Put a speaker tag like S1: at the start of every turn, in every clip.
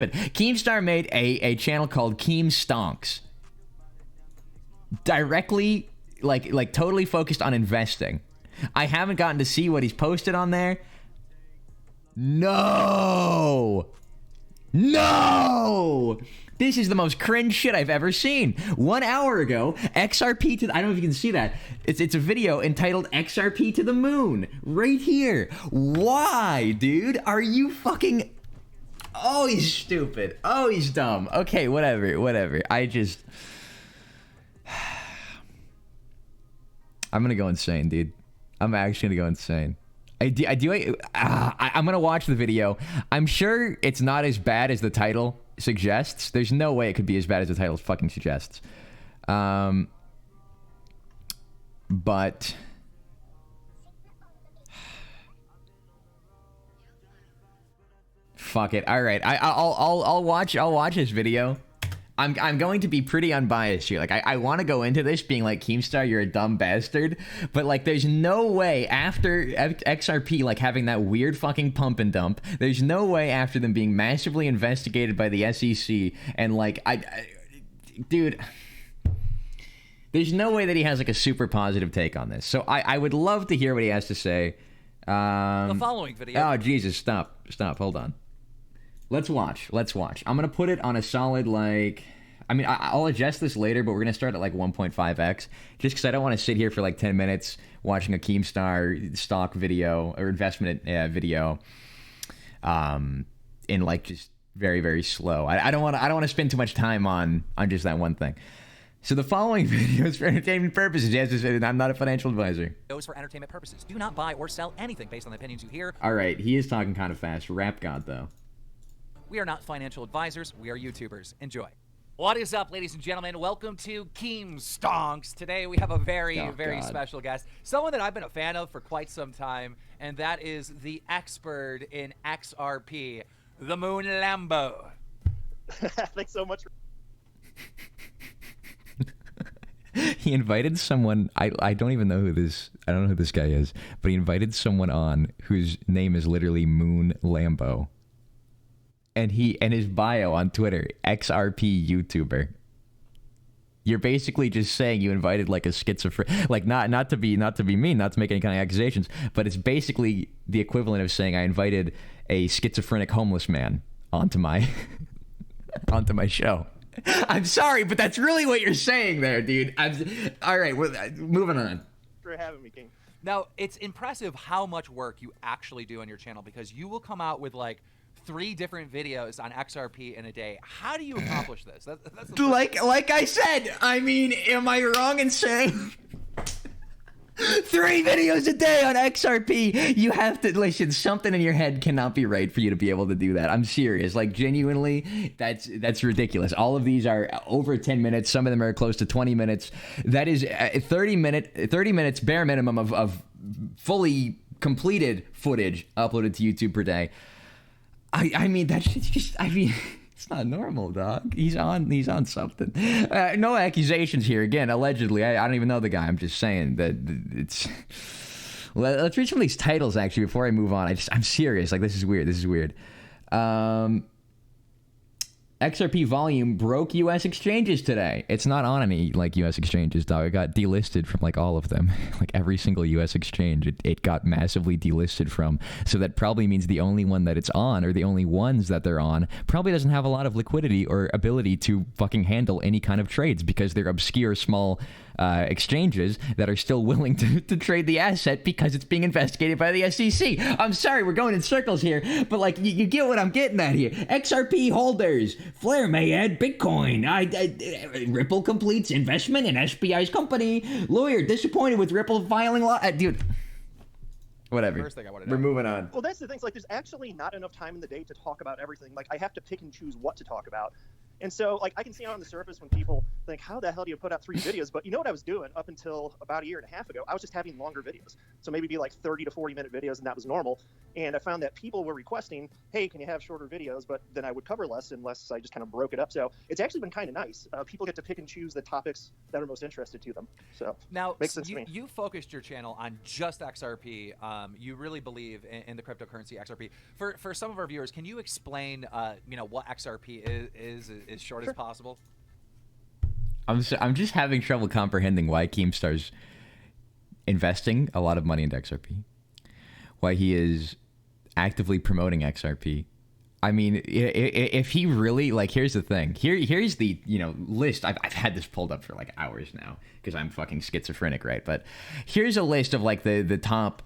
S1: But Keemstar made a channel called Keem Stonks. Directly, like totally focused on investing. I haven't gotten to see what he's posted on there. No! No! This is the most cringe shit I've ever seen. 1 hour ago, XRP to... I don't know if you can see that. It's a video entitled XRP to the moon. Right here. Why, dude? Are you fucking... Oh, he's stupid. Oh, he's dumb. Okay, whatever. I just... I'm gonna go insane, dude. I'm actually gonna go insane. I'm gonna watch the video. I'm sure it's not as bad as the title suggests. There's no way it could be as bad as the title fucking suggests. But fuck it. All right, I'll watch this video. I'm going to be pretty unbiased here. Like, I want to go into this being like, Keemstar, you're a dumb bastard. But, like, there's no way after XRP, like, having that weird fucking pump and dump, there's no way after them being massively investigated by the SEC and, like, dude, there's no way that he has, like, a super positive take on this. So I would love to hear what he has to say.
S2: The following video.
S1: Oh, Jesus, stop, hold on. Let's watch. I'm going to put it on a solid, like... I mean, I'll adjust this later, but we're going to start at, like, 1.5x. Just because I don't want to sit here for, like, 10 minutes watching a Keemstar stock video or investment video in, like, just very, very slow. I don't want to spend too much time on just that one thing. So the following video is for entertainment purposes. Yes, I'm not a financial advisor.
S2: Those for entertainment purposes. Do not buy or sell anything based on the opinions you hear.
S1: All right, he is talking kind of fast. Rap God, though.
S2: We are not financial advisors. We are YouTubers. Enjoy. What is up, ladies and gentlemen? Welcome to Keem Stonks. Today we have a very special guest. Someone that I've been a fan of for quite some time, and that is the expert in XRP, the Moon Lambo.
S3: Thanks so much.
S1: He invited someone, I don't even know who this, I don't know who this guy is, but he invited someone on whose name is literally Moon Lambo. And his bio on Twitter, XRP YouTuber. You're basically just saying you invited like a schizophrenic, like not to be mean, not to make any kind of accusations, but it's basically the equivalent of saying I invited a schizophrenic homeless man onto my onto my show. I'm sorry, but that's really what you're saying there, dude. All right, moving on.
S3: Thanks for having me, King.
S2: Now, it's impressive how much work you actually do on your channel, because you will come out with like 3 different videos on XRP in a day. How do you accomplish this? That's
S1: like I said, I mean, am I wrong in saying 3 videos a day on XRP? You have to listen. Something in your head cannot be right for you to be able to do that. I'm serious. Like, genuinely, that's ridiculous. All of these are over 10 minutes. Some of them are close to 20 minutes. That is 30 minutes bare minimum of fully completed footage uploaded to YouTube per day. I mean, that shit's just, I mean, it's not normal, dog. He's on something. No accusations here. Again, allegedly. I don't even know the guy. I'm just saying that it's... Let's read some of these titles, actually, before I move on. I'm serious. Like, this is weird. XRP volume broke U.S. exchanges today. It's not on any, like, U.S. exchanges, dog. It got delisted from, like, all of them. Like, every single U.S. exchange, it got massively delisted from. So that probably means the only one that it's on, or the only ones that they're on, probably doesn't have a lot of liquidity or ability to fucking handle any kind of trades, because they're obscure, small exchanges that are still willing to trade the asset because it's being investigated by the SEC. I'm sorry, we're going in circles here, but, like, you get what I'm getting at here. XRP holders. Flare may add Bitcoin. Ripple completes investment in SBI's company. Lawyer disappointed with Ripple filing law. Dude. Whatever.
S2: First thing I wanted to
S1: We're
S2: know.
S1: moving on.
S3: Well, that's the thing. Like, there's actually not enough time in the day to talk about everything. Like, I have to pick and choose what to talk about. And so, like, I can see on the surface when people think, how the hell do you put out 3 videos? But you know what I was doing up until about a year and a half ago? I was just having longer videos. So maybe be like 30 to 40 minute videos, and that was normal. And I found that people were requesting, hey, can you have shorter videos? But then I would cover less unless I just kind of broke it up. So it's actually been kind of nice. People get to pick and choose the topics that are most interested to them. So
S2: now,
S3: makes sense to me.
S2: You focused your channel on just XRP. You really believe in the cryptocurrency XRP. For some of our viewers, can you explain, what XRP is as short as possible?
S1: I'm just having trouble comprehending why Keemstar's investing a lot of money into XRP. Why he is actively promoting XRP. I mean, if he really, like, here's the thing. Here's the, list. I've had this pulled up for like hours now because I'm fucking schizophrenic, right? But here's a list of like the top,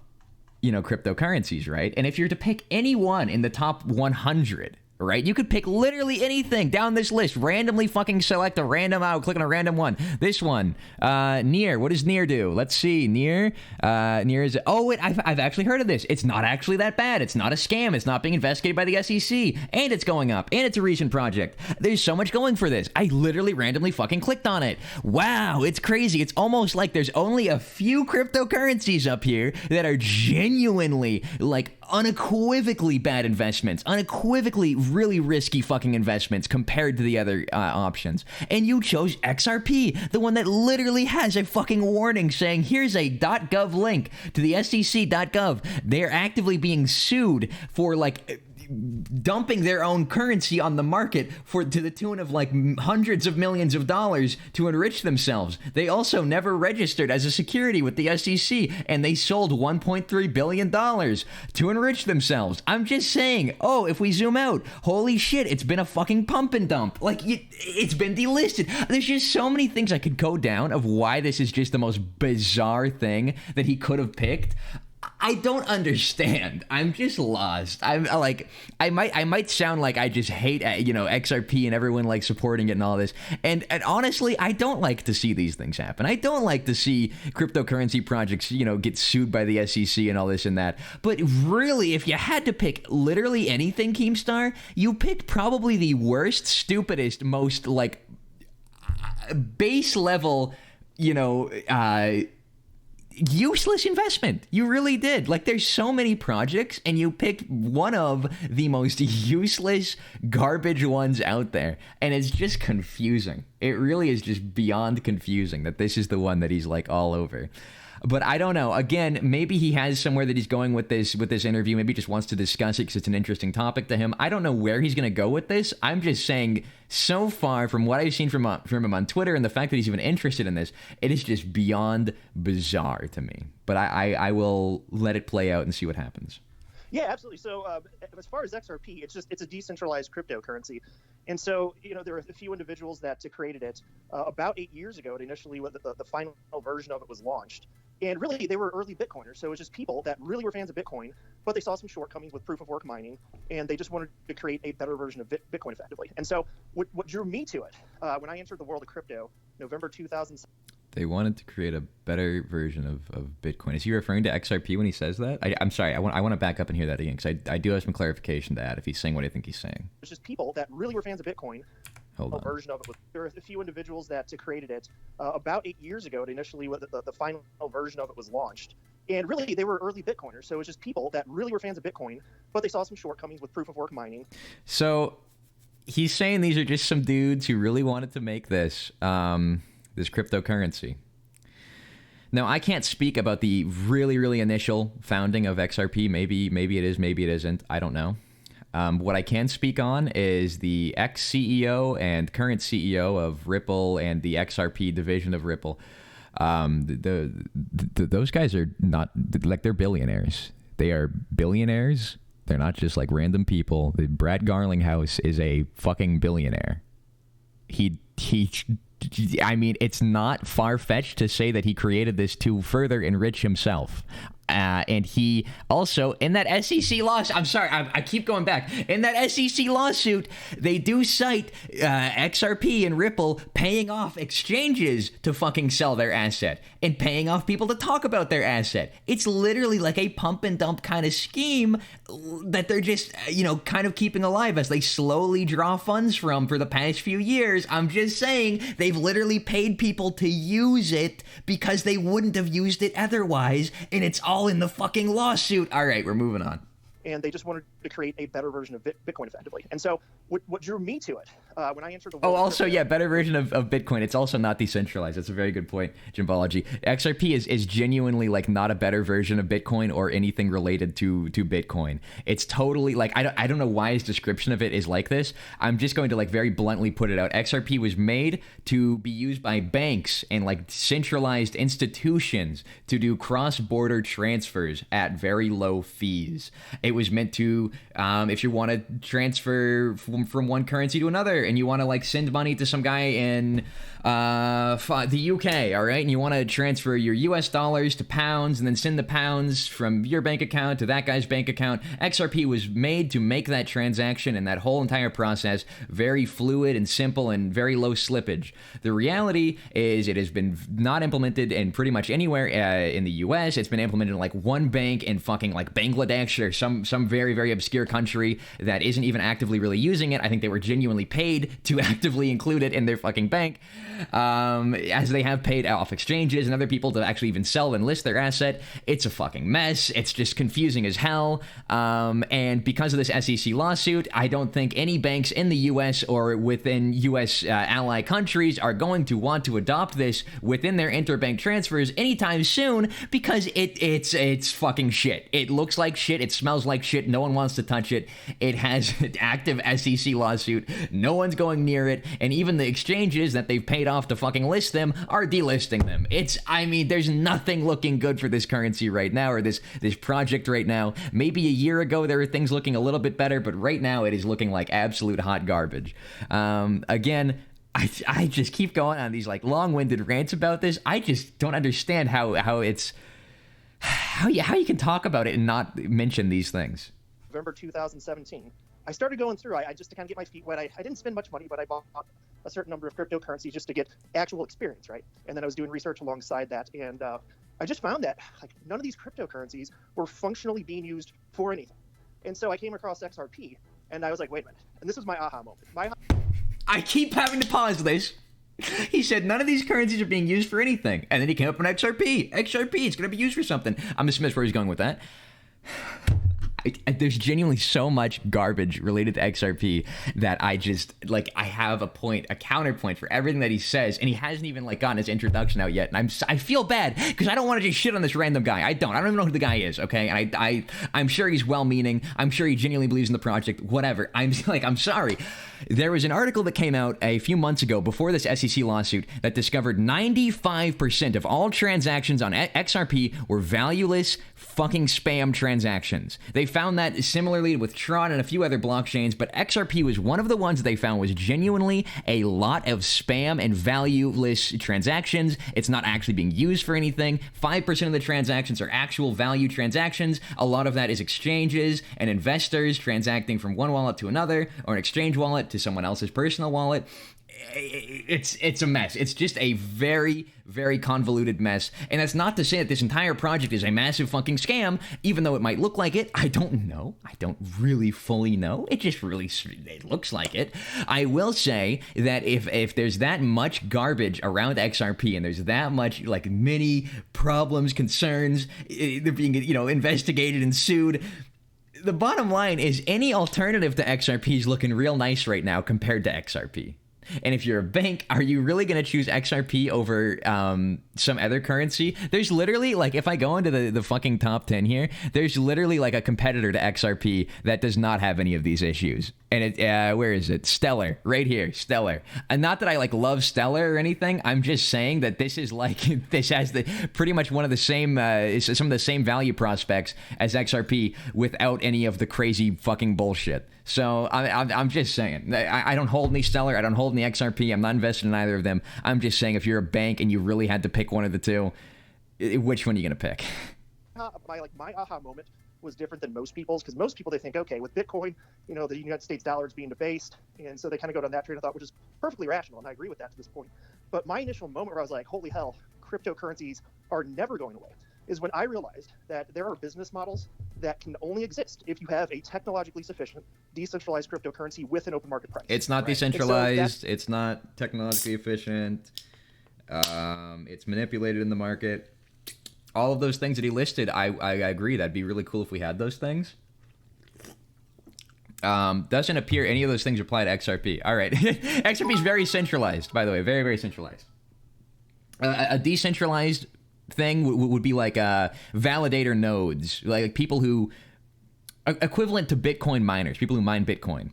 S1: cryptocurrencies, right? And if you're to pick any one in the top 100, right? You could pick literally anything down this list, randomly fucking select a random out, click on a random one. This one, Near. What does Near do? Let's see. Near is, I've actually heard of this. It's not actually that bad. It's not a scam. It's not being investigated by the SEC, and it's going up, and it's a recent project. There's so much going for this. I literally randomly fucking clicked on it. Wow, it's crazy. It's almost like there's only a few cryptocurrencies up here that are genuinely, like, unequivocally bad investments, unequivocally really risky fucking investments compared to the other options. And you chose XRP, the one that literally has a fucking warning saying, here's a .gov link to the SEC.gov. They're actively being sued for like dumping their own currency on the market to the tune of like hundreds of millions of dollars to enrich themselves. They also never registered as a security with the SEC, and they sold $1.3 billion to enrich themselves. I'm just saying, if we zoom out, holy shit, it's been a fucking pump and dump. Like, it's been delisted. There's just so many things I could go down of why this is just the most bizarre thing that he could have picked. I don't understand. I'm just lost. I'm like, I might sound like I just hate, XRP and everyone like supporting it and all this. And honestly, I don't like to see these things happen. I don't like to see cryptocurrency projects, get sued by the SEC and all this and that. But really, if you had to pick literally anything, Keemstar, you picked probably the worst, stupidest, most like base level, useless investment. You really did. Like, there's so many projects, and you picked one of the most useless garbage ones out there, and it's just confusing. It really is just beyond confusing that this is the one that he's like all over. But I don't know. Again, maybe he has somewhere that he's going with this interview. Maybe he just wants to discuss it because it's an interesting topic to him. I don't know where he's going to go with this. I'm just saying, so far from what I've seen from him on Twitter and the fact that he's even interested in this, it is just beyond bizarre to me. But I will let it play out and see what happens.
S3: Yeah, absolutely. So as far as XRP, it's a decentralized cryptocurrency. And so, there are a few individuals that created it about 8 years ago. Initially, the final version of it was launched. And really, they were early Bitcoiners. So it was just people that really were fans of Bitcoin, but they saw some shortcomings with proof of work mining, and they just wanted to create a better version of Bitcoin effectively. And so what drew me to it, when I entered the world of crypto, November 2007.
S1: They wanted to create a better version of Bitcoin. Is he referring to XRP when he says that? I'm sorry. I want to back up and hear that again, because I do have some clarification to add if he's saying what I think he's saying.
S3: It's just people that really were fans of Bitcoin.
S1: Hold on.
S3: Version of it. There are a few individuals that created it about 8 years ago. Initially, the final version of it was launched. And really, they were early Bitcoiners. So it was just people that really were fans of Bitcoin, but they saw some shortcomings with proof of work mining.
S1: So he's saying these are just some dudes who really wanted to make this cryptocurrency. Now, I can't speak about the really, really initial founding of XRP. Maybe it is, maybe it isn't. I don't know. What I can speak on is the ex-CEO and current CEO of Ripple and the XRP division of Ripple. Those guys are not, like, they're billionaires. They are billionaires. They're not just like random people. Brad Garlinghouse is a fucking billionaire. I mean, it's not far-fetched to say that he created this to further enrich himself. And he also, in that SEC lawsuit, I'm sorry, I keep going back. In that SEC lawsuit, they do cite XRP and Ripple paying off exchanges to fucking sell their asset and paying off people to talk about their asset. It's literally like a pump and dump kind of scheme that they're just, kind of keeping alive as they slowly draw funds from for the past few years. I'm just saying, they've literally paid people to use it because they wouldn't have used it otherwise, and it's all in the fucking lawsuit. All right, we're moving on.
S3: and they just wanted to create a better version of Bitcoin effectively. And so what drew me to it when I entered the world
S1: better version of Bitcoin. It's also not decentralized. That's a very good point, Jimbology. XRP is genuinely like not a better version of Bitcoin or anything related to Bitcoin. It's totally like, I don't know why his description of it is like this. I'm just going to like very bluntly put it out. XRP was made to be used by banks and like centralized institutions to do cross-border transfers at very low fees. It was meant to, if you want to transfer from one currency to another and you want to like send money to some guy in the UK, all right, and you want to transfer your US dollars to pounds and then send the pounds from your bank account to that guy's bank account, XRP was made to make that transaction and that whole entire process very fluid and simple and very low slippage. The reality is it has been not implemented in pretty much anywhere in the US. It's been implemented in like one bank in fucking like Bangladesh or some very, very obscure country that isn't even actively really using it. I think they were genuinely paid to actively include it in their fucking bank, as they have paid off exchanges and other people to actually even sell and list their asset. It's a fucking mess. It's just confusing as hell. And because of this SEC lawsuit, I don't think any banks in the US or within US ally countries are going to want to adopt this within their interbank transfers anytime soon, because it's fucking shit. It looks like shit. It smells like shit. No one wants to touch it. It has an active SEC lawsuit. No one's going near it. And even the exchanges that they've paid off to fucking list them are delisting them. There's nothing looking good for this currency right now, or this project right now. Maybe a year ago there were things looking a little bit better, but right now it is looking like absolute hot garbage. Again, I just keep going on these like long-winded rants about this. I just don't understand how you can talk about it and not mention these things.
S3: November 2017, I started going through. I just to kind of get my feet wet. I didn't spend much money, but I bought a certain number of cryptocurrencies just to get actual experience, right? And then I was doing research alongside that, and I just found that like none of these cryptocurrencies were functionally being used for anything. And so I came across XRP, and I was like, wait a minute. And this was my aha moment.
S1: I keep having to pause this. He said none of these currencies are being used for anything. And then he came up with XRP. XRP, it's going to be used for something. I'm assuming that's where he's going with that. There's genuinely so much garbage related to XRP that I just, like, I have a counterpoint for everything that he says, and he hasn't even, like, gotten his introduction out yet, and I feel bad, because I don't want to just shit on this random guy. I don't even know who the guy is, okay? And I'm sure he's well-meaning. I'm sure he genuinely believes in the project, whatever. I'm sorry. There was an article that came out a few months ago before this SEC lawsuit that discovered 95% of all transactions on XRP were valueless fucking spam transactions. They found that similarly with Tron and a few other blockchains, but XRP was one of the ones they found was genuinely a lot of spam and valueless transactions. It's not actually being used for anything. 5% of the transactions are actual value transactions. A lot of that is exchanges and investors transacting from one wallet to another, or an exchange wallet to someone else's personal wallet. It's a mess. It's just a very, very convoluted mess. And that's not to say that this entire project is a massive fucking scam, even though it might look like it. I don't know. I don't really fully know. It looks like it. I will say that if there's that much garbage around XRP and there's that much, like, many problems, concerns, they're being, investigated and sued, the bottom line is any alternative to XRP is looking real nice right now compared to XRP. And if you're a bank, are you really going to choose XRP over some other currency? There's literally, like, if I go into the fucking top 10 here, there's literally like a competitor to XRP that does not have any of these issues. And where is it? Stellar, right here, Stellar. And not that I like love Stellar or anything. I'm just saying that this is like, this has pretty much one of the same, some of the same value prospects as XRP without any of the crazy fucking bullshit. So I'm just saying, I don't hold any Stellar, I don't hold any XRP, I'm not invested in either of them. I'm just saying, if you're a bank and you really had to pick one of the two, which one are you going to pick?
S3: My aha moment was different than most people's, because most people, they think, okay, with Bitcoin, the United States dollar is being debased, and so they kind of go down that train of thought, which is perfectly rational, and I agree with that to this point. But my initial moment where I was like, holy hell, cryptocurrencies are never going away, is when I realized that there are business models that can only exist if you have a technologically sufficient decentralized cryptocurrency with an open market price.
S1: It's not decentralized. So it's not technologically efficient. It's manipulated in the market. All of those things that he listed, I agree. That'd be really cool if we had those things. Doesn't appear any of those things apply to XRP. All right. XRP is very centralized, by the way. Very, very centralized. A decentralized thing would be like validator nodes, like people who equivalent to Bitcoin miners, people who mine Bitcoin.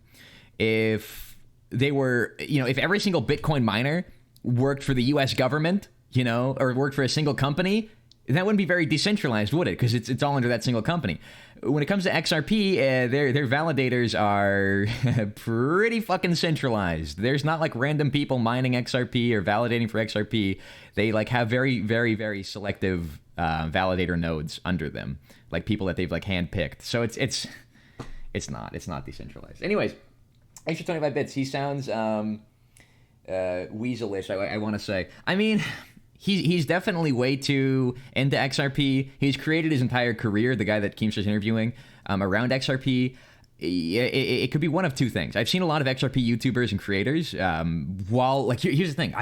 S1: If they were, if every single Bitcoin miner worked for the U.S. government, or worked for a single company, that wouldn't be very decentralized, would it? Because it's all under that single company. When it comes to XRP, their validators are pretty fucking centralized. There's not like random people mining XRP or validating for XRP. They like have very, very, very selective validator nodes under them, like people that they've like handpicked. So it's not decentralized. Anyways, extra 25 bits. He sounds weaselish. I want to say. I mean. He's definitely way too into XRP. He's created his entire career, the guy that Keemstar's interviewing, around XRP. It could be one of two things. I've seen a lot of XRP YouTubers and creators. Here's the thing.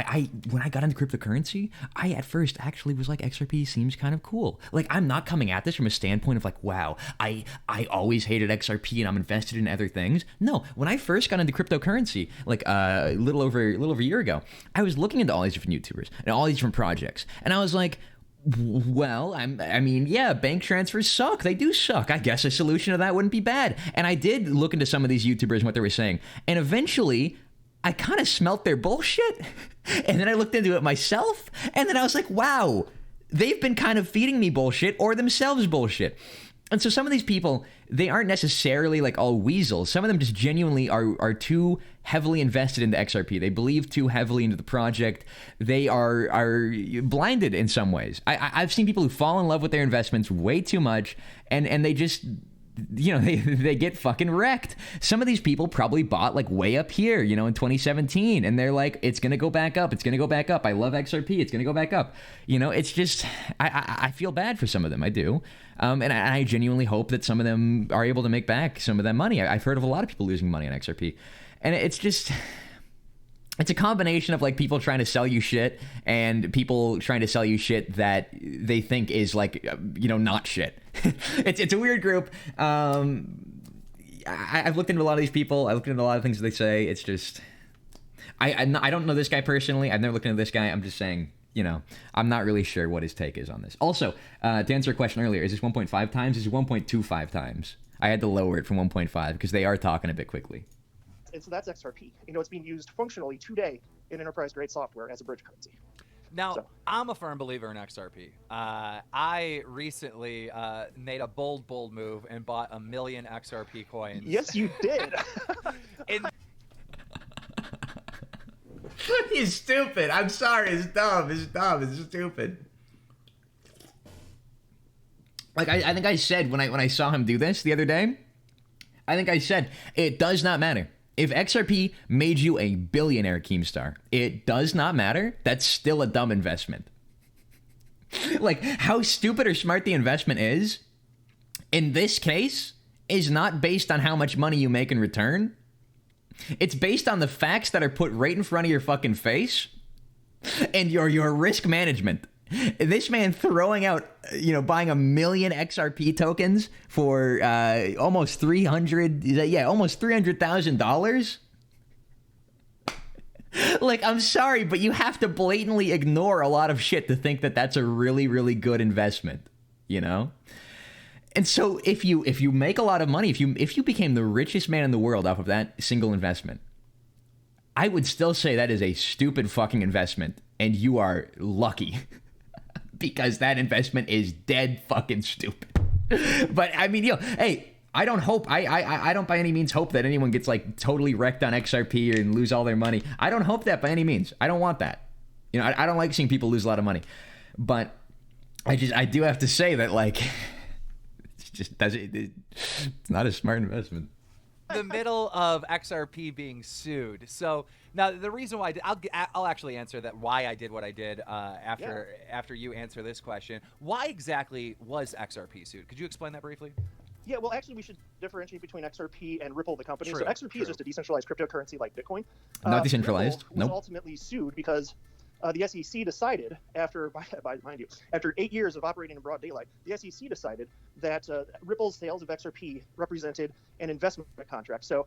S1: When I got into cryptocurrency, I at first actually was like, XRP seems kind of cool. Like, I'm not coming at this from a standpoint of like, wow, I always hated XRP and I'm invested in other things. No, when I first got into cryptocurrency, like a little over a year ago, I was looking into all these different YouTubers and all these different projects, and I was like, well, yeah, bank transfers suck. They do suck. I guess a solution to that wouldn't be bad. And I did look into some of these YouTubers and what they were saying. And eventually, I kind of smelt their bullshit. And then I looked into it myself. And then I was like, wow, they've been kind of feeding me bullshit or themselves bullshit. And so some of these people, they aren't necessarily like all weasels. Some of them just genuinely are too heavily invested into XRP. They believe too heavily into the project. They are blinded in some ways. I've seen people who fall in love with their investments way too much, and they just, they get fucking wrecked. Some of these people probably bought like way up here, in 2017, and they're like, it's going to go back up. It's going to go back up. I love XRP. It's going to go back up. It's just, I feel bad for some of them. I do. And I genuinely hope that some of them are able to make back some of that money. I've heard of a lot of people losing money on XRP. And it's just, it's a combination of like people trying to sell you shit and people trying to sell you shit that they think is like, not shit. It's a weird group. I've looked into a lot of these people. I looked into a lot of things that they say. It's just, I don't know this guy personally. I've never looked into this guy. I'm just saying, I'm not really sure what his take is on this. Also, to answer a question earlier, is this 1.5 times? Is it 1.25 times? I had to lower it from 1.5 because they are talking a bit quickly.
S3: And so that's XRP. It's being used functionally today in enterprise-grade software as a bridge currency.
S2: Now, I'm a firm believer in XRP. I recently made a bold move and bought 1 million XRP coins.
S3: Yes, you did.
S1: He's stupid. I'm sorry. It's dumb. It's stupid. Like I think I said when I saw him do this the other day, I think I said it does not matter. If XRP made you a billionaire, Keemstar, it does not matter. That's still a dumb investment. Like, how stupid or smart the investment is, in this case, is not based on how much money you make in return. It's based on the facts that are put right in front of your fucking face and your risk management. This man throwing out, buying 1 million XRP tokens for almost $300,000. Like, I'm sorry, but you have to blatantly ignore a lot of shit to think that that's a really, really good investment, And so if you make a lot of money, if you became the richest man in the world off of that single investment, I would still say that is a stupid fucking investment, and you are lucky. Because that investment is dead fucking stupid. But I mean, hey, I don't by any means hope that anyone gets like totally wrecked on XRP and lose all their money. I don't hope that by any means. I don't want that. I don't like seeing people lose a lot of money. But I do have to say that like it's not a smart investment.
S2: The middle of XRP being sued. So now the reason why I'll actually answer that why I did what I did after you answer this question. Why exactly was XRP sued? Could you explain that briefly?
S3: Yeah, well, actually, we should differentiate between XRP and Ripple, the company. So XRP is just a decentralized cryptocurrency like Bitcoin.
S1: Not decentralized.
S3: Ripple was ultimately sued because the SEC decided after 8 years of operating in broad daylight, the SEC decided that Ripple's sales of XRP represented an investment contract. So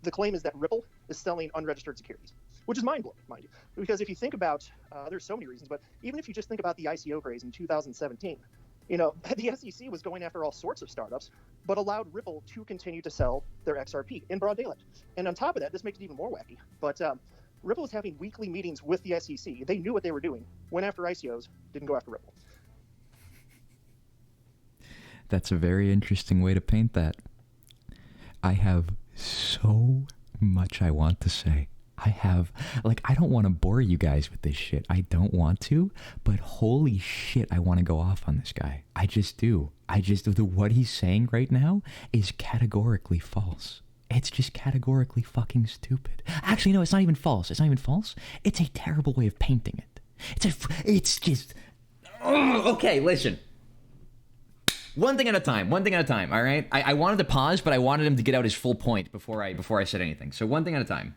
S3: the claim is that Ripple is selling unregistered securities, which is mind-blowing, mind you. Because if you think about, there's so many reasons, but even if you just think about the ICO craze in 2017, the SEC was going after all sorts of startups, but allowed Ripple to continue to sell their XRP in broad daylight. And on top of that, this makes it even more wacky. But Ripple was having weekly meetings with the SEC. They knew what they were doing. Went after ICOs, didn't go after Ripple.
S1: That's a very interesting way to paint that. I have so much I want to say. I don't want to bore you guys with this shit. I don't want to, but holy shit, I want to go off on this guy. I just do. What he's saying right now is categorically false. It's just categorically fucking stupid. Actually, no, it's not even false. It's a terrible way of painting it. It's just... Okay, listen. One thing at a time, all right? I wanted to pause, but I wanted him to get out his full point before I said anything. So one thing at a time.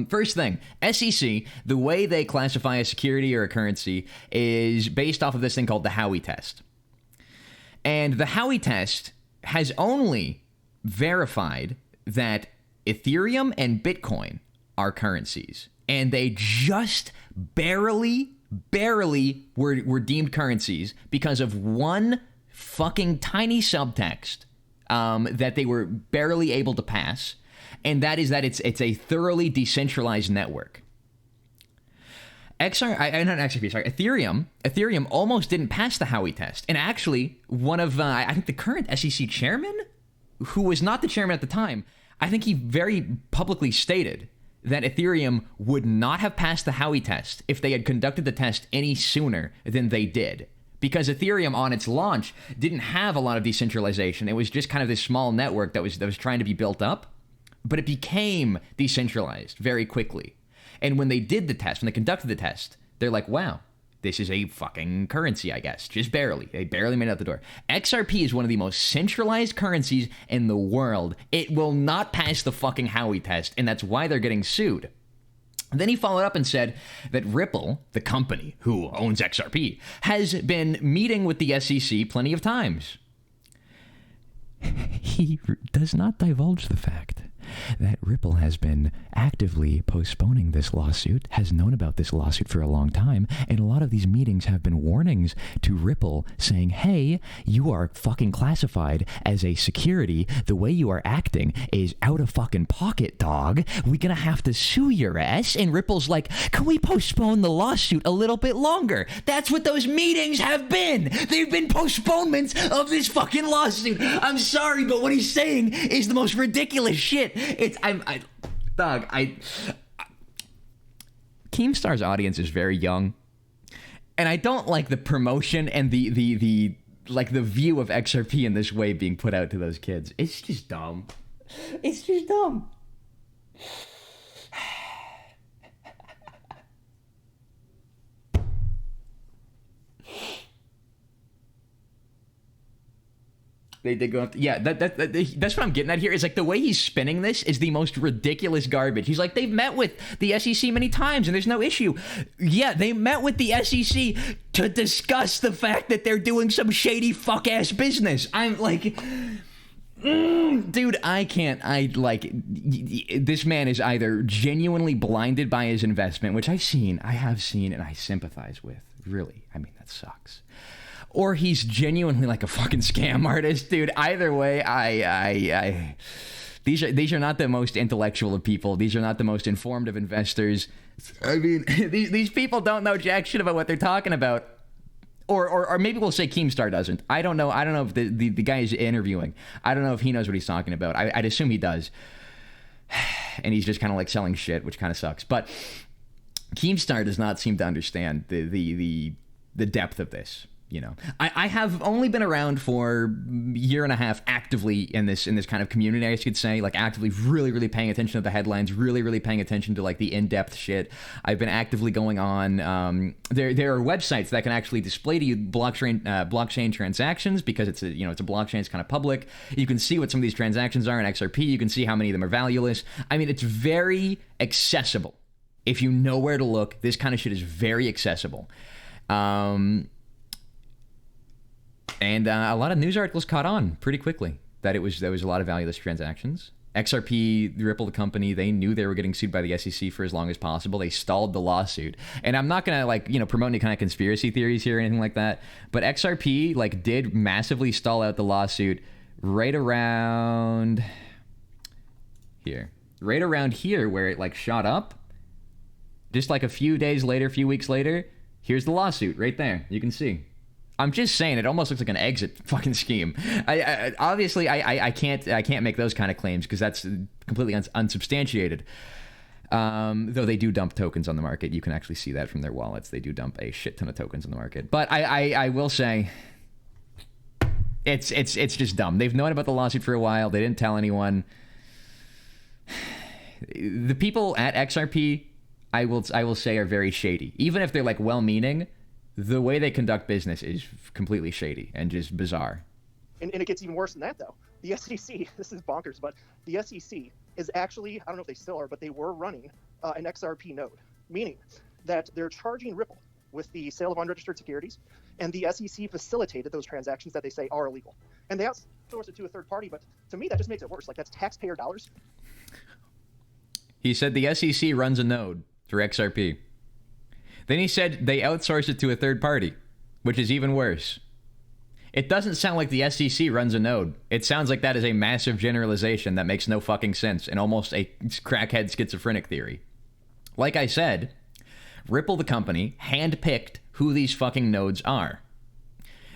S1: First thing, SEC, the way they classify a security or a currency is based off of this thing called the Howey test. And the Howey test has only verified that Ethereum and Bitcoin are currencies. And they just barely were deemed currencies because of one fucking tiny subtext that they were barely able to pass. And that is that it's a thoroughly decentralized network. Ethereum almost didn't pass the Howey test. And actually, one of, I think the current SEC chairman, who was not the chairman at the time, I think he very publicly stated that Ethereum would not have passed the Howey test if they had conducted the test any sooner than they did. Because Ethereum, on its launch, didn't have a lot of decentralization. It was just kind of this small network that was trying to be built up. But it became decentralized very quickly. And when they did the test, when they conducted the test, they're like, wow, this is a fucking currency, I guess. Just barely. They barely made it out the door. XRP is one of the most centralized currencies in the world. It will not pass the fucking Howey test, and that's why they're getting sued. Then he followed up and said that Ripple, the company who owns XRP, has been meeting with the SEC plenty of times. He does not divulge the fact that Ripple has been actively postponing this lawsuit, has known about this lawsuit for a long time, and a lot of these meetings have been warnings to Ripple saying, hey, you are fucking classified as a security. The way you are acting is out of fucking pocket, dog. We're gonna have to sue your ass. And Ripple's like, can we postpone the lawsuit a little bit longer? That's what those meetings have been. They've been postponements of this fucking lawsuit. I'm sorry, but what he's saying is the most ridiculous shit. Keemstar's audience is very young, and I don't like the promotion and the view of XRP in this way being put out to those kids. It's just dumb. It's just dumb. They did go. Yeah, that's what I'm getting at here. Is like the way he's spinning this is the most ridiculous garbage. He's like, they've met with the SEC many times and there's no issue. Yeah, they met with the SEC to discuss the fact that they're doing some shady fuck ass business. I'm like, dude, I can't. This man is either genuinely blinded by his investment, which I have seen, and I sympathize with. Really, I mean, that sucks. Or he's genuinely like a fucking scam artist, dude. Either way, these are not the most intellectual of people. These are not the most informed of investors. I mean, these people don't know jack shit about what they're talking about. Or maybe we'll say Keemstar doesn't. I don't know. I don't know if the guy is interviewing, I don't know if he knows what he's talking about. I'd assume he does. And he's just kind of like selling shit, which kind of sucks. But Keemstar does not seem to understand the depth of this. You know, I have only been around for a year and a half actively in this kind of community, I guess you could say, like actively really paying attention to the headlines, really paying attention to like the in-depth shit. I've been actively going on. There are websites that can actually display to you blockchain transactions because it's a blockchain. It's kind of public. You can see what some of these transactions are in XRP. You can see how many of them are valueless. I mean, it's very accessible. If you know where to look, this kind of shit is very accessible. And a lot of news articles caught on pretty quickly that there was a lot of valueless transactions. XRP, Ripple, the company, they knew they were getting sued by the SEC for as long as possible. They stalled the lawsuit. And I'm not going to promote any kind of conspiracy theories here or anything like that, but XRP did massively stall out the lawsuit right around here. Right around here where it shot up. Just a few days later, a few weeks later, here's the lawsuit right there. You can see. I'm just saying, it almost looks like an exit fucking scheme. Obviously, I can't make those kind of claims because that's completely unsubstantiated. Though they do dump tokens on the market. You can actually see that from their wallets. They do dump a shit ton of tokens on the market. But I will say, it's just dumb. They've known about the lawsuit for a while. They didn't tell anyone. The people at XRP, I will say, are very shady. Even if they're well-meaning, the way they conduct business is completely shady and just bizarre.
S3: And it gets even worse than that, though. The SEC, this is bonkers, but the SEC is actually, I don't know if they still are, but they were running an XRP node, meaning that they're charging Ripple with the sale of unregistered securities, and the SEC facilitated those transactions that they say are illegal. And they outsourced it to a third party, but to me, that just makes it worse. That's taxpayer dollars.
S1: He said the SEC runs a node for XRP. Then he said they outsourced it to a third party, which is even worse. It doesn't sound like the SEC runs a node. It sounds like that is a massive generalization that makes no fucking sense and almost a crackhead schizophrenic theory. Like I said, Ripple, the company, handpicked who these fucking nodes are.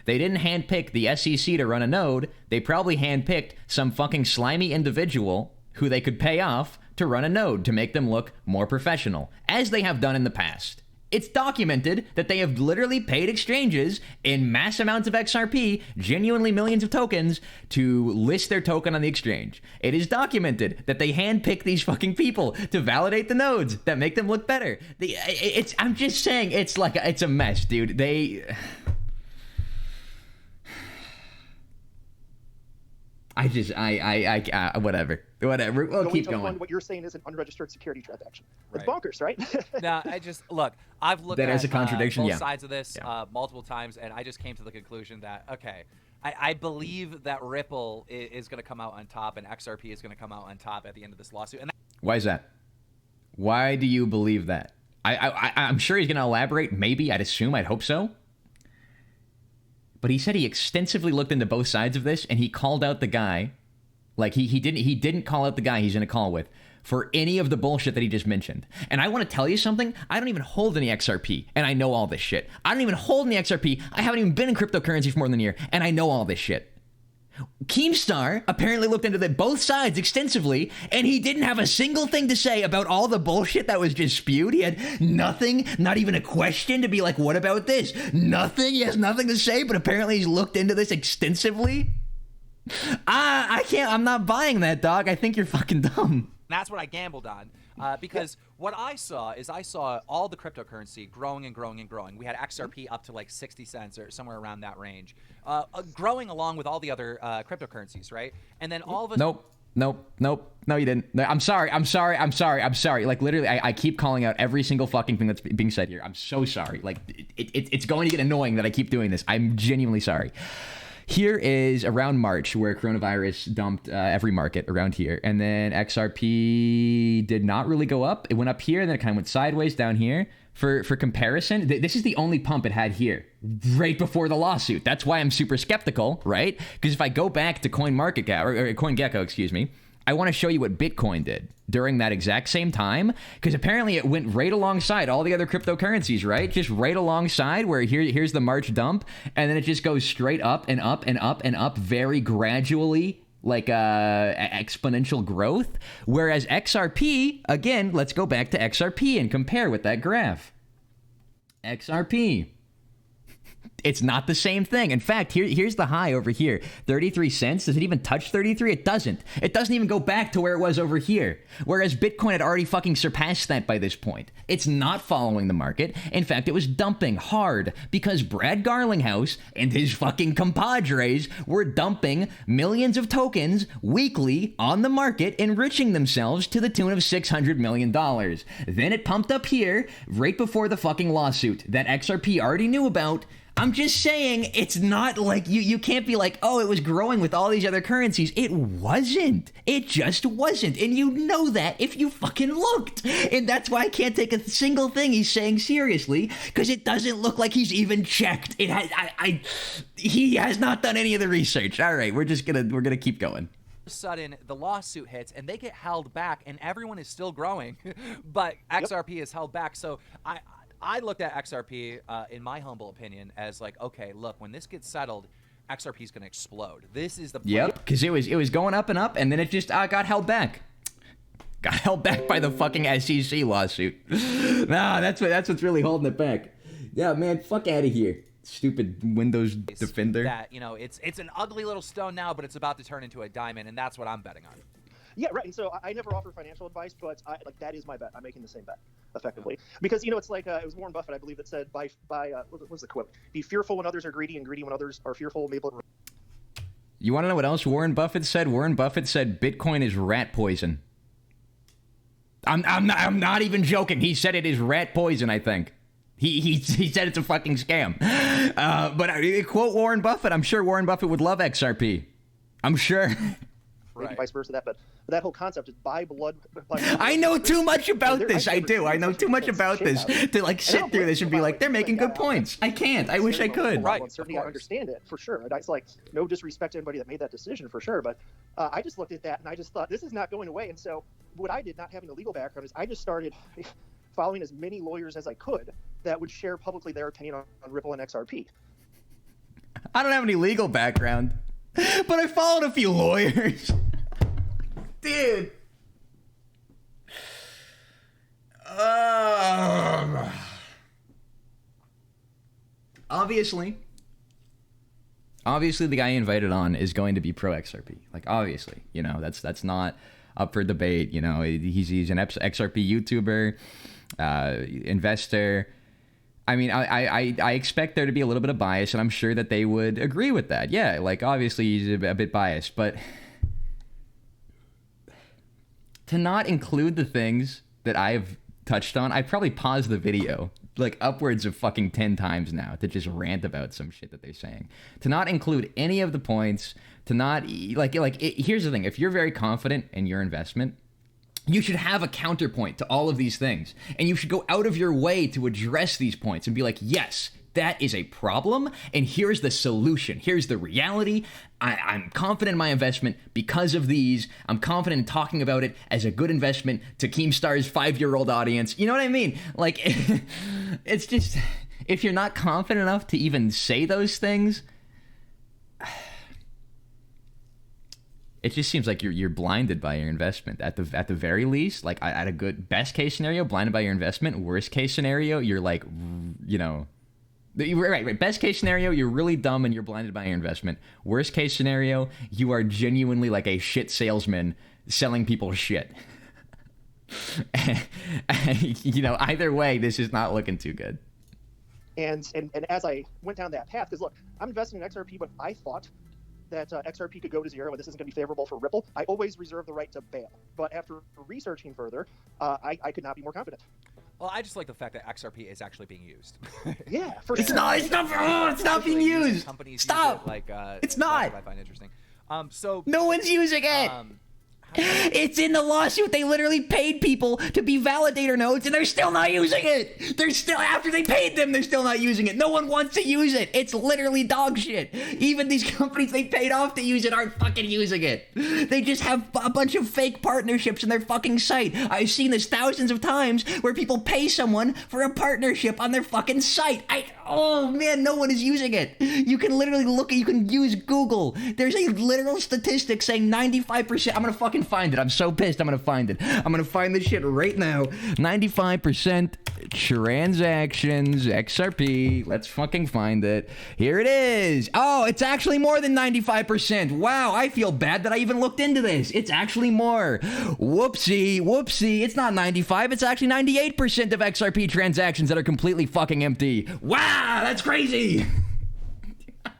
S1: They didn't handpick the SEC to run a node. They probably handpicked some fucking slimy individual who they could pay off to run a node to make them look more professional, as they have done in the past. It's documented that they have literally paid exchanges in mass amounts of XRP, genuinely millions of tokens, to list their token on the exchange. It is documented that they handpick these fucking people to validate the nodes that make them look better. I'm just saying, it's a mess, dude. Whatever. We'll keep going.
S3: What you're saying is an unregistered security transaction. It's bonkers, right?
S2: No, I've looked
S1: that
S2: at
S1: as a contradiction,
S2: both sides of this multiple times, and I just came to the conclusion that, okay, I believe that Ripple is going to come out on top and XRP is going to come out on top at the end of this lawsuit. And
S1: why is that? Why do you believe that? I'm sure he's going to elaborate. Maybe. I'd assume. I'd hope so. But he said he extensively looked into both sides of this, and he called out the guy. He didn't call out the guy he's in a call with for any of the bullshit that he just mentioned. And I want to tell you something. I don't even hold any XRP, and I know all this shit. I don't even hold any XRP. I haven't even been in cryptocurrency for more than a year, and I know all this shit. Keemstar apparently looked into both sides extensively, and he didn't have a single thing to say about all the bullshit that was just spewed. He had nothing, not even a question to be like, what about this? Nothing. He has nothing to say, but apparently he's looked into this extensively. I can't. I'm not buying that, dog. I think you're fucking dumb.
S2: That's what I gambled on, because what I saw all the cryptocurrency growing and growing and growing. We had XRP up to 60 cents or somewhere around that range, growing along with all the other cryptocurrencies, right? And then all of a
S1: Nope. No, you didn't. No, I'm sorry. Literally, I keep calling out every single fucking thing that's being said here. I'm so sorry. It's going to get annoying that I keep doing this. I'm genuinely sorry. Here is around March where coronavirus dumped every market around here. And then XRP did not really go up. It went up here, and then it kind of went sideways down here. For comparison, this is the only pump it had here right before the lawsuit. That's why I'm super skeptical, right? Because if I go back to CoinMarketCap, or CoinGecko, excuse me, I want to show you what Bitcoin did during that exact same time, because apparently it went right alongside all the other cryptocurrencies, right? Just right alongside where here's the March dump, and then it just goes straight up and up and up and up very gradually, exponential growth. Whereas XRP, again, let's go back to XRP and compare with that graph. XRP. It's not the same thing. In fact, here's the high over here. 33 cents. Does it even touch 33? It doesn't. It doesn't even go back to where it was over here. Whereas Bitcoin had already fucking surpassed that by this point. It's not following the market. In fact, it was dumping hard because Brad Garlinghouse and his fucking compadres were dumping millions of tokens weekly on the market, enriching themselves to the tune of $600 million. Then it pumped up here right before the fucking lawsuit that XRP already knew about. I'm just saying, it's not like you can't be like, oh, it was growing with all these other currencies. It wasn't. It just wasn't. And you know that if you fucking looked. And that's why I can't take a single thing he's saying seriously, because it doesn't look like he's even checked. It has, he has not done any of the research. All right, we're gonna keep going.
S2: Sudden the lawsuit hits and they get held back and everyone is still growing, but XRP is held back. So I looked at XRP, in my humble opinion, as like, okay, look, when this gets settled, XRP is going to explode. This is the point.
S1: Yep, because it was going up and up, and then it just got held back. Got held back by the fucking SEC lawsuit. Nah, that's what's really holding it back. Yeah, man, fuck out of here, stupid Windows Defender.
S2: That, you know, it's an ugly little stone now, but it's about to turn into a diamond, and that's what I'm betting on.
S3: Yeah, right. And so I never offer financial advice, but that is my bet. I'm making the same bet, effectively, because it's like it was Warren Buffett, I believe, that said, what was the quote? Be fearful when others are greedy, and greedy when others are fearful.
S1: You want to know what else Warren Buffett said? Warren Buffett said Bitcoin is rat poison. I'm not even joking. He said it is rat poison. I think he said it's a fucking scam. But quote Warren Buffett. I'm sure Warren Buffett would love XRP. I'm sure.
S3: Maybe vice versa, but that whole concept is buy blood.
S1: I know too much about this. I do. I know too much about this to like sit through this and be like, they're making good points. I can't. I wish I could.
S3: Right. Certainly, I understand it for sure. It's like no disrespect to anybody that made that decision for sure. But I just looked at that and I just thought this is not going away. And so what I did, not having a legal background, is I just started following as many lawyers as I could that would share publicly their opinion on Ripple and XRP.
S1: I don't have any legal background, but I followed a few lawyers. Dude. Obviously, the guy he invited on is going to be pro XRP. Like, obviously, that's not up for debate. He's an XRP YouTuber, investor. I mean, I expect there to be a little bit of bias, and I'm sure that they would agree with that. Yeah, like, obviously he's a bit biased, but to not include the things that I've touched on, I've probably paused the video like upwards of fucking 10 times now to just rant about some shit that they're saying. To not include any of the points, to not, here's the thing. If you're very confident in your investment, you should have a counterpoint to all of these things. And you should go out of your way to address these points and be like, yes, that is a problem, and here's the solution. Here's the reality. I'm confident in my investment because of these. I'm confident in talking about it as a good investment to Keemstar's 5-year-old audience. You know what I mean? Like, it's just, if you're not confident enough to even say those things, it just seems like you're blinded by your investment. At the very least, like at a good best case scenario, blinded by your investment. Worst case scenario, you're like, Right. Best case scenario, you're really dumb and you're blinded by your investment. Worst case scenario, you are genuinely like a shit salesman selling people shit. Either way, this is not looking too good.
S3: And as I went down that path, because look, I'm investing in XRP, but I thought that XRP could go to zero and this isn't going to be favorable for Ripple. I always reserve the right to bail. But after researching further, I could not be more confident.
S2: Well, I just like the fact that XRP is actually being used.
S3: Yeah, for
S1: it's
S3: sure.
S1: It's not being used.
S2: Companies
S1: Stop.
S2: Use it,
S1: it's not.
S2: I find interesting. So
S1: no one's using it. It's in the lawsuit. They literally paid people to be validator nodes, and they're still not using it. They're still, after they paid them, they're still not using it. No one wants to use it. It's literally dog shit. Even these companies they paid off to use it aren't fucking using it. They just have a bunch of fake partnerships in their fucking site. I've seen this thousands of times where people pay someone for a partnership on their fucking site. Oh man, no one is using it. You can literally you can use Google. There's a literal statistic saying 95%. I'm gonna fucking find it. I'm so pissed. I'm gonna find it. I'm gonna find this shit right now. 95% Transactions, XRP. Let's fucking find it. Here it is. Oh, it's actually more than 95%. Wow, I feel bad that I even looked into this. It's actually more. Whoopsie, whoopsie. It's not 95. It's actually 98% of XRP transactions that are completely fucking empty. Wow, that's crazy.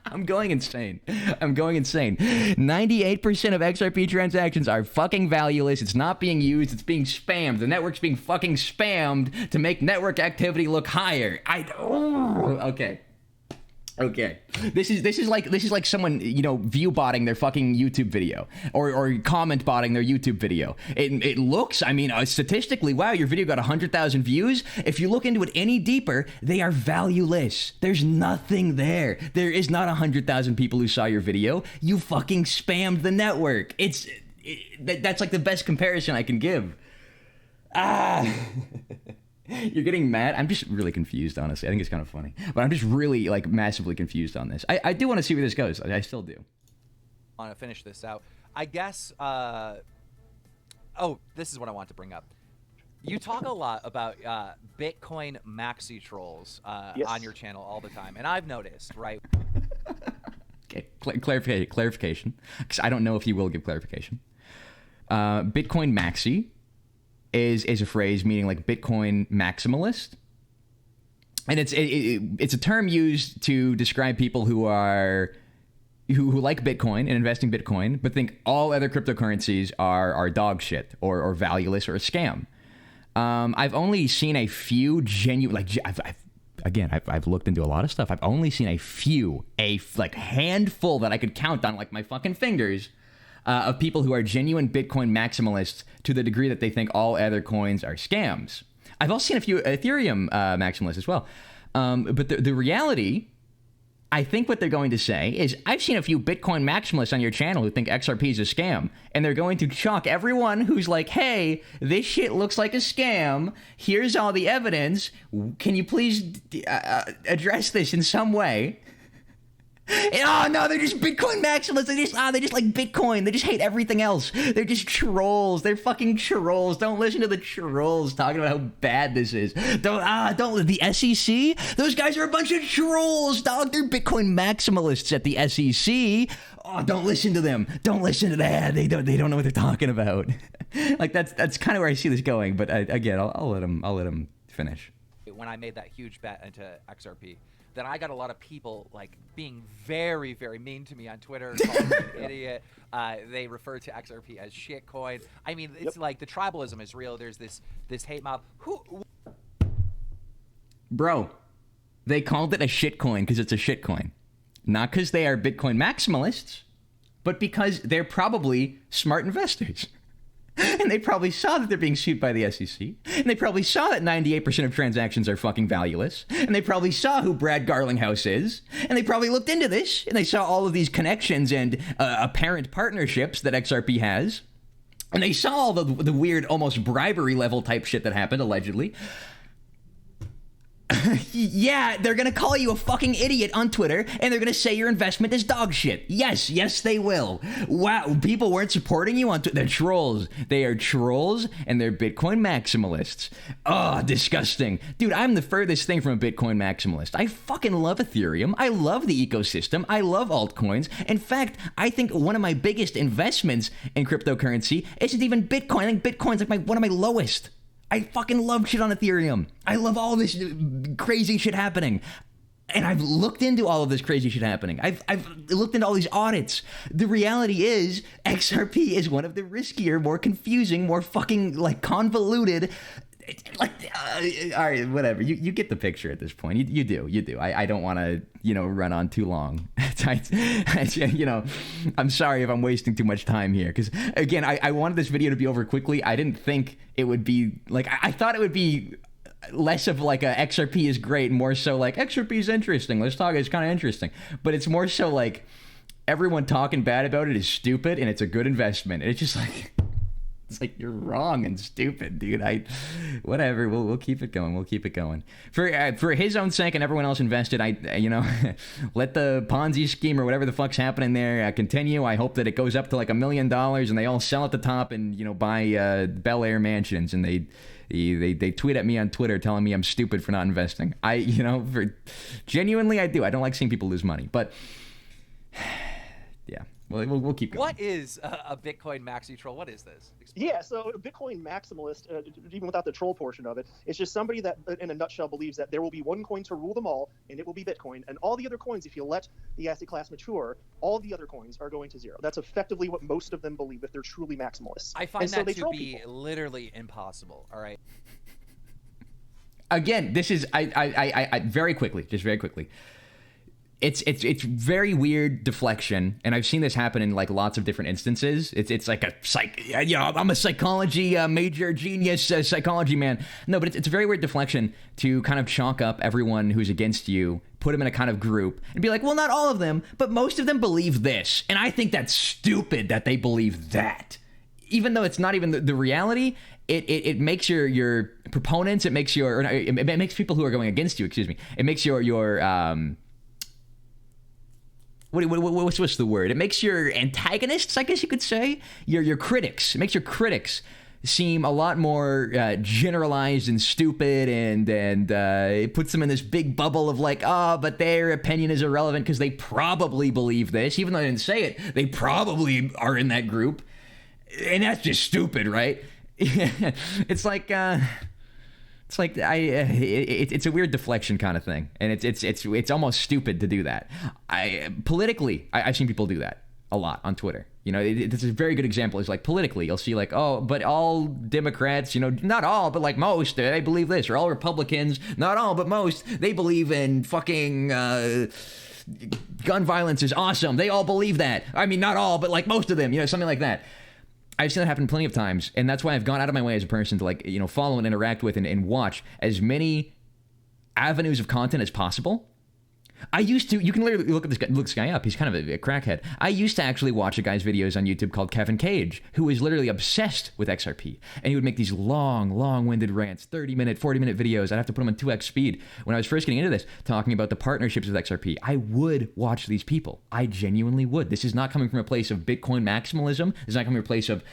S1: I'm going insane. 98% of XRP transactions are fucking valueless. It's not being used. It's being spammed. The network's being fucking spammed to make network activity look higher. Okay. This is like someone, view botting their fucking YouTube video or comment botting their YouTube video. It looks, statistically, wow, your video got 100,000 views. If you look into it any deeper, they are valueless. There's nothing there. There is not 100,000 people who saw your video. You fucking spammed the network. That's like the best comparison I can give. You're getting mad? I'm just really confused, honestly. I think it's kind of funny. But I'm just really, massively confused on this. I do want to see where this goes. I still do.
S2: I want to finish this out. I guess, this is what I want to bring up. You talk a lot about Bitcoin maxi trolls
S3: yes.
S2: on your channel all the time. And I've noticed, right?
S1: Okay, clarification. Because I don't know if you will give clarification. Bitcoin maxi is a phrase meaning like Bitcoin maximalist, and it's a term used to describe people who like Bitcoin and invest in Bitcoin, but think all other cryptocurrencies are dog shit or valueless or a scam. I've only seen a few genuine, I've looked into a lot of stuff. I've only seen a handful that I could count on my fucking fingers. Of people who are genuine Bitcoin maximalists to the degree that they think all other coins are scams. I've also seen a few Ethereum maximalists as well. But the reality, I think what they're going to say is, I've seen a few Bitcoin maximalists on your channel who think XRP is a scam, and they're going to chalk everyone who's like, hey, this shit looks like a scam, here's all the evidence, can you please address this in some way? Oh no, they're just Bitcoin maximalists. They just like Bitcoin. They just hate everything else. They're just trolls. They're fucking trolls. Don't listen to the trolls talking about how bad this is. Don't the SEC? Those guys are a bunch of trolls, dog. They're Bitcoin maximalists at the SEC. Oh, don't listen to them. Don't listen to that. They don't know what they're talking about. That's kind of where I see this going. But I'll let him finish.
S2: When I made that huge bet into XRP, then I got a lot of people being very, very mean to me on Twitter, calling me an idiot. They refer to XRP as shitcoin. I mean, it's like the tribalism is real. There's this hate mob.
S1: Bro, they called it a shitcoin because it's a shitcoin. Not because they are Bitcoin maximalists, but because they're probably smart investors. And they probably saw that they're being sued by the SEC. And they probably saw that 98% of transactions are fucking valueless. And they probably saw who Brad Garlinghouse is. And they probably looked into this. And they saw all of these connections and apparent partnerships that XRP has. And they saw all the weird, almost bribery level type shit that happened, allegedly. Yeah, they're gonna call you a fucking idiot on Twitter, and they're gonna say your investment is dog shit. Yes, they will. Wow, people weren't supporting you on Twitter. They're trolls. They are trolls, and they're Bitcoin maximalists. Oh, disgusting. Dude, I'm the furthest thing from a Bitcoin maximalist. I fucking love Ethereum. I love the ecosystem. I love altcoins. In fact, I think one of my biggest investments in cryptocurrency isn't even Bitcoin. I think Bitcoin's one of my lowest. I fucking love shit on Ethereum. I love all this crazy shit happening. And I've looked into all of this crazy shit happening. I've looked into all these audits. The reality is XRP is one of the riskier, more confusing, more fucking convoluted. All right, whatever. You get the picture at this point. You do. I don't want to, run on too long. I'm sorry if I'm wasting too much time here. Because, again, I wanted this video to be over quickly. I didn't think it would be, I thought it would be less of a XRP is great, more so XRP is interesting. Let's talk. It's kind of interesting. But it's more so everyone talking bad about it is stupid and it's a good investment. And it's just it's you're wrong and stupid, dude. Whatever. We'll keep it going. We'll keep it going for his own sake and everyone else invested. Let the Ponzi scheme or whatever the fuck's happening there continue. I hope that it goes up to $1 million and they all sell at the top and buy Bel Air mansions and They tweet at me on Twitter telling me I'm stupid for not investing. Genuinely, I do. I don't like seeing people lose money, but yeah. Well, we'll keep going.
S2: What is a Bitcoin maxi troll? What is this?
S3: Yeah, so a Bitcoin maximalist, even without the troll portion of it, is just somebody that, in a nutshell, believes that there will be one coin to rule them all, and it will be Bitcoin. And all the other coins, if you let the asset class mature, all the other coins are going to zero. That's effectively what most of them believe if they're truly maximalists.
S2: I find that to be literally impossible. All right.
S1: Again, this is I very quickly. It's very weird deflection, and I've seen this happen in like lots of different instances. It's like I'm a psychology major, genius psychology man. No, but it's a very weird deflection to kind of chalk up everyone who's against you, put them in a kind of group, and be like, well, not all of them, but most of them believe this, and I think that's stupid that they believe that, even though it's not even the reality. It makes your proponents, it makes people who are going against you. Excuse me. It makes your what's the word? It makes your antagonists, I guess you could say, your critics. It makes your critics seem a lot more generalized and stupid, and it puts them in this big bubble of like, but their opinion is irrelevant because they probably believe this, even though they didn't say it. They probably are in that group, and that's just stupid, right? It's a weird deflection kind of thing, and it's almost stupid to do that. Politically, I've seen people do that a lot on Twitter. This is a very good example. Is like politically, you'll see like, but all Democrats, not all, but like most, they believe this, or all Republicans, not all, but most, they believe in fucking gun violence is awesome. They all believe that. I mean, not all, but like most of them, something like that. I've seen that happen plenty of times, and that's why I've gone out of my way as a person to like, follow and interact with and watch as many avenues of content as possible. You can literally look this guy up. He's kind of a crackhead. I used to actually watch a guy's videos on YouTube called Kevin Cage, who was literally obsessed with XRP. And he would make these long-winded rants, 30-minute, 40-minute videos. I'd have to put them on 2x speed. When I was first getting into this, talking about the partnerships with XRP, I would watch these people. I genuinely would. This is not coming from a place of Bitcoin maximalism. This is not coming from a place of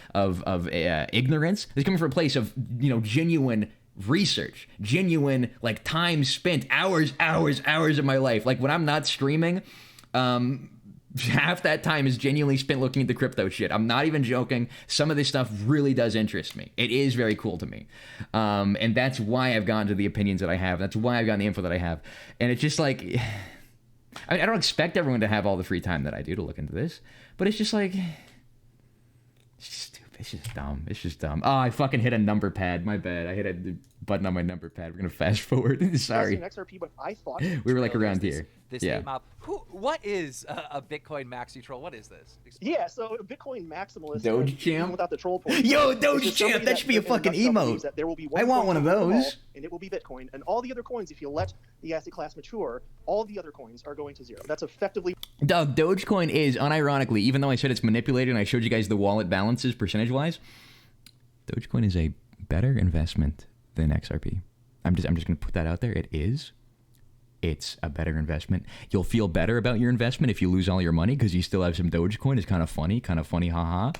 S1: ignorance. This is coming from a place of, genuine research, genuine like time spent, hours of my life. Like when I'm not streaming, half that time is genuinely spent looking at the crypto shit. I'm not even joking. Some of this stuff really does interest me. It is very cool to me, and that's why I've gotten to the opinions that I have. That's why I've gotten the info that I have. And it's just like, I don't expect everyone to have all the free time that I do to look into this, but it's just like, it's just stupid. It's just dumb. Oh, I fucking hit a number pad. My bad. I hit a button on my number pad. We're gonna fast forward. Sorry.
S3: XRP, but I thought
S1: we were like around here.
S2: What is a Bitcoin maxi troll? What is this?
S3: Yeah, so Bitcoin maximalist.
S1: Doge champ.
S3: Without the troll point.
S1: Yo, Doge champ. That should be a fucking emote. I want one of those.
S3: And it will be Bitcoin. And all the other coins, if you let the asset class mature, all the other coins are going to zero. That's effectively.
S1: Doug, Dogecoin is, unironically, even though I said it's manipulated and I showed you guys the wallet balances percentage-wise, Dogecoin is a better investment than XRP. I'm just going to put that out there. It is. It's a better investment. You'll feel better about your investment if you lose all your money because you still have some Dogecoin. It's kind of funny, haha.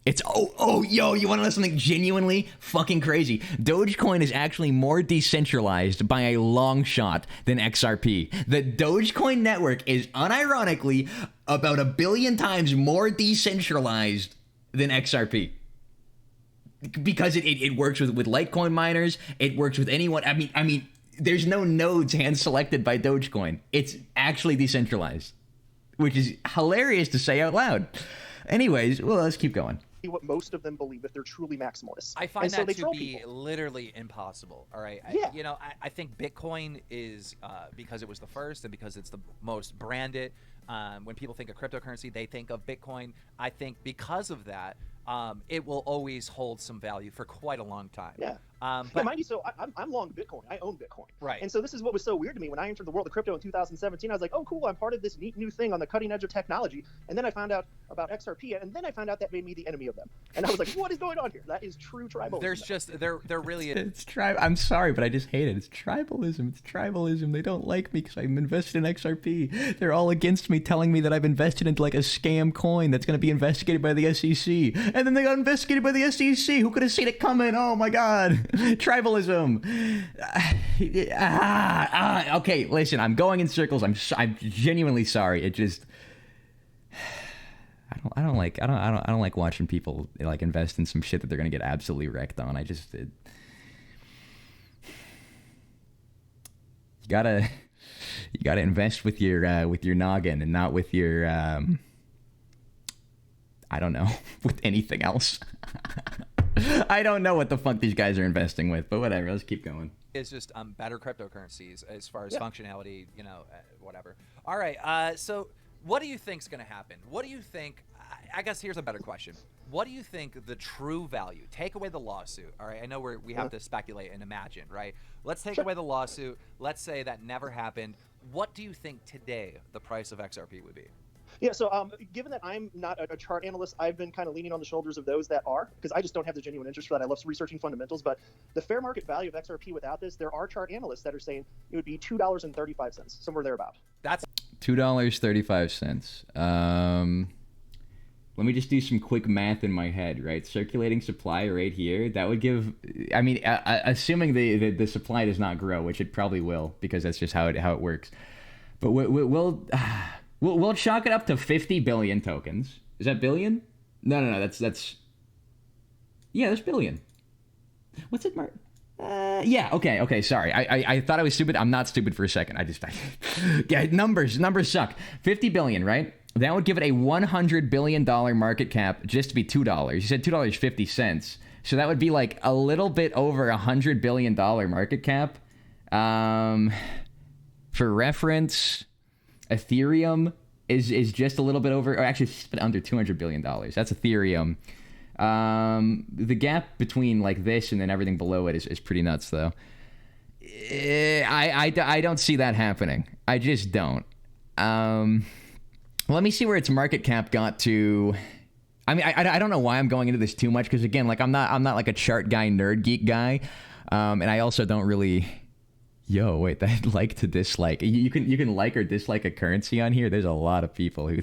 S1: Yo, you want to know something genuinely fucking crazy? Dogecoin is actually more decentralized by a long shot than XRP. The Dogecoin network is unironically about 1 billion times more decentralized than XRP. Because it works with Litecoin miners. It works with anyone. I mean, there's no nodes hand selected by Dogecoin. It's actually decentralized, which is hilarious to say out loud. Anyways, well, let's keep going.
S3: What most of them believe if they're truly maximalists.
S2: I find that to be literally impossible. All right.
S3: Yeah.
S2: I think Bitcoin is because it was the first and because it's the most branded. When people think of cryptocurrency, they think of Bitcoin. I think because of that, it will always hold some value for quite a long time.
S3: Yeah.
S2: But
S3: mind you, so I'm long Bitcoin. I own Bitcoin.
S2: Right.
S3: And so this is what was so weird to me when I entered the world of crypto in 2017. I was like, oh, cool, I'm part of this neat new thing on the cutting edge of technology. And then I found out about XRP, and then I found out that made me the enemy of them. And I was like, what is going on here? That is true tribalism.
S2: There's just there really is.
S1: It's I'm sorry, but I just hate it. It's tribalism. They don't like me because I'm invested in XRP. They're all against me, telling me that I've invested into like a scam coin that's going to be investigated by the SEC. And then they got investigated by the SEC. Who could have seen it coming? Oh my God. Tribalism. Okay, listen, I'm going in circles. I'm genuinely sorry. It just, I don't like watching people like invest in some shit that they're gonna get absolutely wrecked on. You gotta invest with your noggin and not with your I don't know, with anything else. I don't know what the fuck these guys are investing with, but whatever. Let's keep going.
S2: It's just better cryptocurrencies as far as functionality, whatever. All right. So what do you think's going to happen? What do you think? I guess here's a better question. What do you think the true value? Take away the lawsuit. All right. I know we have to speculate and imagine, right? Let's take away the lawsuit. Let's say that never happened. What do you think today the price of XRP would be?
S3: Yeah, so given that I'm not a chart analyst, I've been kind of leaning on the shoulders of those that are, because I just don't have the genuine interest for that. I love researching fundamentals, but the fair market value of XRP without this, there are chart analysts that are saying it would be $2.35, somewhere thereabout.
S2: That's
S1: $2.35. Let me just do some quick math in my head, right? Circulating supply right here, that would give, I mean, assuming the supply does not grow, which it probably will, because that's just how it works. But we'll chalk it up to 50 billion tokens. Is that billion? No. That's. Yeah, that's billion. What's it, Mark? Yeah. Okay. Sorry. I thought I was stupid. I'm not stupid for a second. Yeah. Numbers suck. 50 billion, right? That would give it a $100 billion market cap just to be $2. You said $2.50. So that would be like a little bit over $100 billion market cap. For reference, Ethereum is just a little bit over, or actually it's under $200 billion. That's Ethereum. The gap between like this and then everything below it is pretty nuts, though. I don't see that happening. I just don't. Let me see where its market cap got to. I mean, I don't know why I'm going into this too much, because again, like I'm not like a chart guy, nerd geek guy, and I also don't really. Yo, wait, that like to dislike. You can like or dislike a currency on here. There's a lot of people who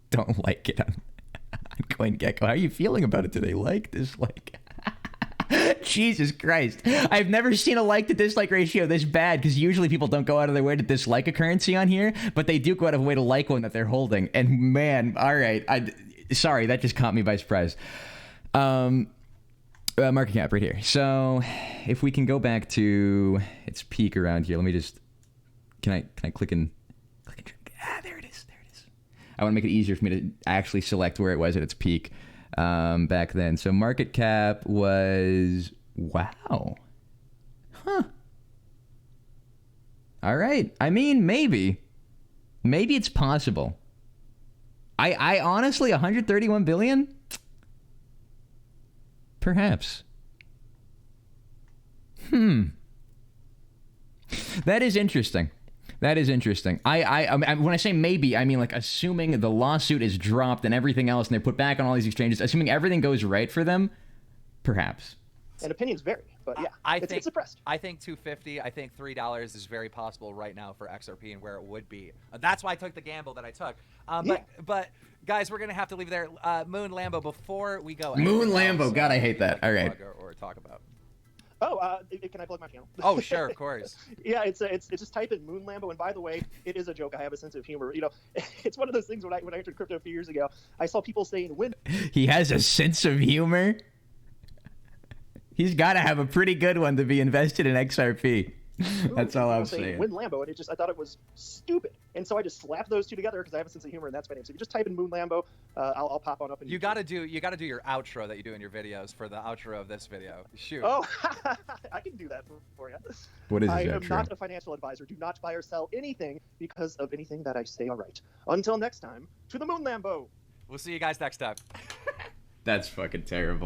S1: don't like it on CoinGecko. How are you feeling about it today? Like, dislike? Jesus Christ. I've never seen a like to dislike ratio this bad, because usually people don't go out of their way to dislike a currency on here, but they do go out of their way to like one that they're holding. And man, all right. Sorry, that just caught me by surprise. Market cap right here. So if we can go back to its peak around here, let me just, can I click and drag? There it is. I want to make it easier for me to actually select where it was at its peak back then. So market cap was, wow. Huh. All right. I mean, maybe it's possible. I honestly, 131 billion? Perhaps. That is interesting. I mean, when I say maybe, I mean like assuming the lawsuit is dropped and everything else, and they're put back on all these exchanges, assuming everything goes right for them, perhaps.
S3: And opinions vary, but yeah, it's suppressed.
S2: I think 250. I think $3 is very possible right now for XRP and where it would be. That's why I took the gamble that I took. But guys, we're gonna have to leave there. Moon Lambo, before we go.
S1: Moon Lambo, God, I hate that. All right.
S2: Or talk about.
S3: Oh, can I plug my channel?
S2: Oh, sure, of course.
S3: Yeah, it's just type in Moon Lambo, and by the way, it is a joke. I have a sense of humor. You know, it's one of those things when I entered crypto a few years ago, I saw people saying when. He
S1: has a sense of humor. He's got to have a pretty good one to be invested in XRP. That's all I'm saying.
S3: Win Lambo, and I thought it was stupid, and so I just slapped those two together because I have a sense of humor, and that's my name. So if you just type in Moon Lambo, I'll pop on up. And
S2: you gotta do your outro that you do in your videos for the outro of this video. Shoot.
S3: Oh, I can do that for you.
S1: What is this
S3: I
S1: outro?
S3: am not a financial advisor. Do not buy or sell anything because of anything that I say. All right. Until next time, to the Moon Lambo.
S2: We'll see you guys next time.
S1: That's fucking terrible.